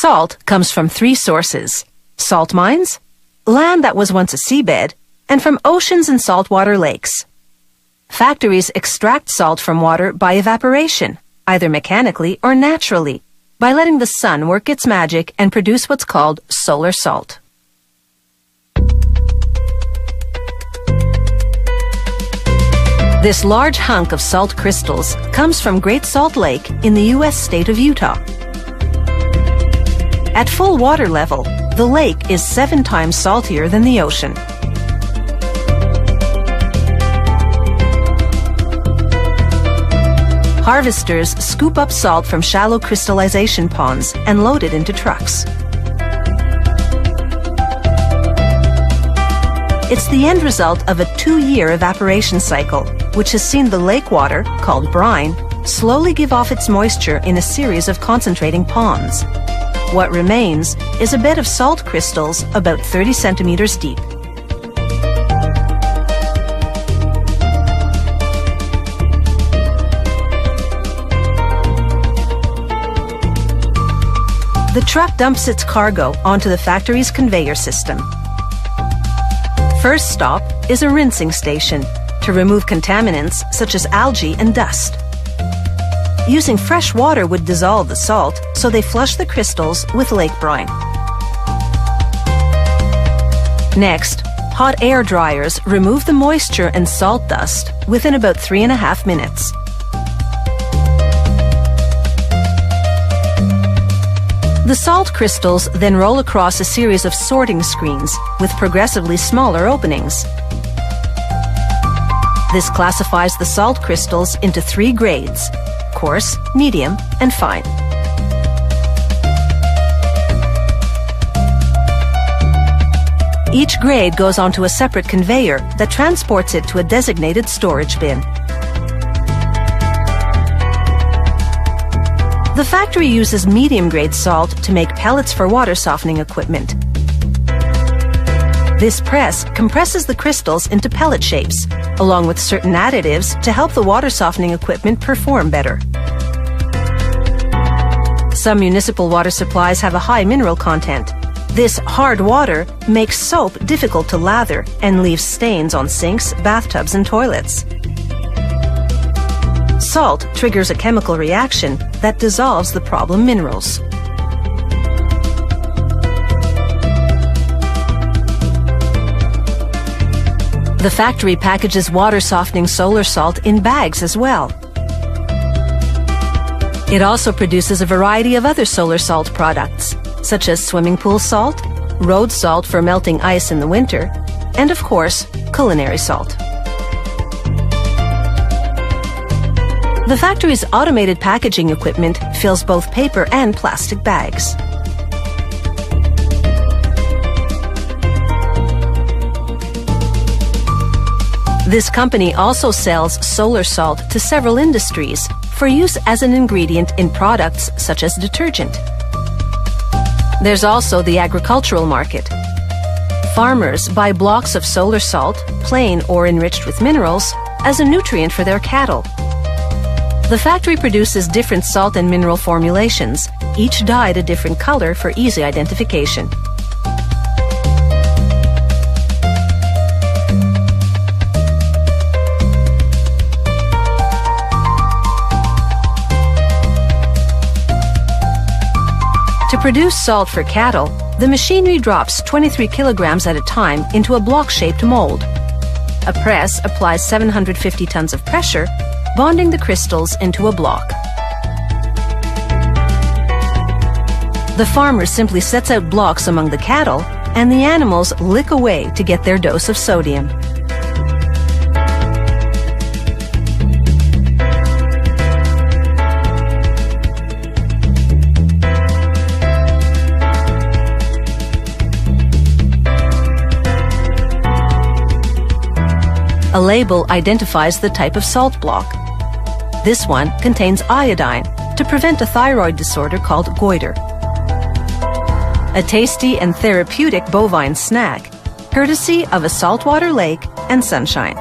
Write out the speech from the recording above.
Salt comes from three sources: salt mines, land that was once a seabed, and from oceans and saltwater lakes. Factories extract salt from water by evaporation, either mechanically or naturally, by letting the sun work its magic and produce what's called solar salt. This large hunk of salt crystals comes from Great Salt Lake in the U.S. state of Utah. At full water level, the lake is 7 times saltier than the ocean. Harvesters scoop up salt from shallow crystallization ponds and load it into trucks. It's the end result of a 2-year evaporation cycle, which has seen the lake water, called brine, slowly give off its moisture in a series of concentrating ponds. What remains is a bed of salt crystals about 30 centimeters deep. The truck dumps its cargo onto the factory's conveyor system. First stop is a rinsing station to remove contaminants such as algae and dust. Using fresh water would dissolve the salt, so they flush the crystals with lake brine. Next, hot air dryers remove the moisture and salt dust within about 3.5 minutes. The salt crystals then roll across a series of sorting screens with progressively smaller openings. This classifies the salt crystals into 3 grades: coarse, medium, and fine. Each grade goes onto a separate conveyor that transports it to a designated storage bin. The factory uses medium-grade salt to make pellets for water softening equipment. This press compresses the crystals into pellet shapes, along with certain additives to help the water softening equipment perform better. Some municipal water supplies have a high mineral content. This hard water makes soap difficult to lather and leaves stains on sinks, bathtubs, and toilets. Salt triggers a chemical reaction that dissolves the problem minerals. The factory packages water softening solar salt in bags as well. It also produces a variety of other solar salt products, such as swimming pool salt, road salt for melting ice in the winter, and of course, culinary salt. The factory's automated packaging equipment fills both paper and plastic bags. This company also sells solar salt to several industries for use as an ingredient in products such as detergent. There's also the agricultural market. Farmers buy blocks of solar salt, plain or enriched with minerals, as a nutrient for their cattle. The factory produces different salt and mineral formulations, each dyed a different color for easy identification. To produce salt for cattle, the machinery drops 23 kilograms at a time into a block-shaped mold. A press applies 750 tons of pressure, bonding the crystals into a block. The farmer simply sets out blocks among the cattle, and the animals lick away to get their dose of sodium. A label identifies the type of salt block. This one contains iodine to prevent a thyroid disorder called goiter. A tasty and therapeutic bovine snack, courtesy of a saltwater lake and sunshine.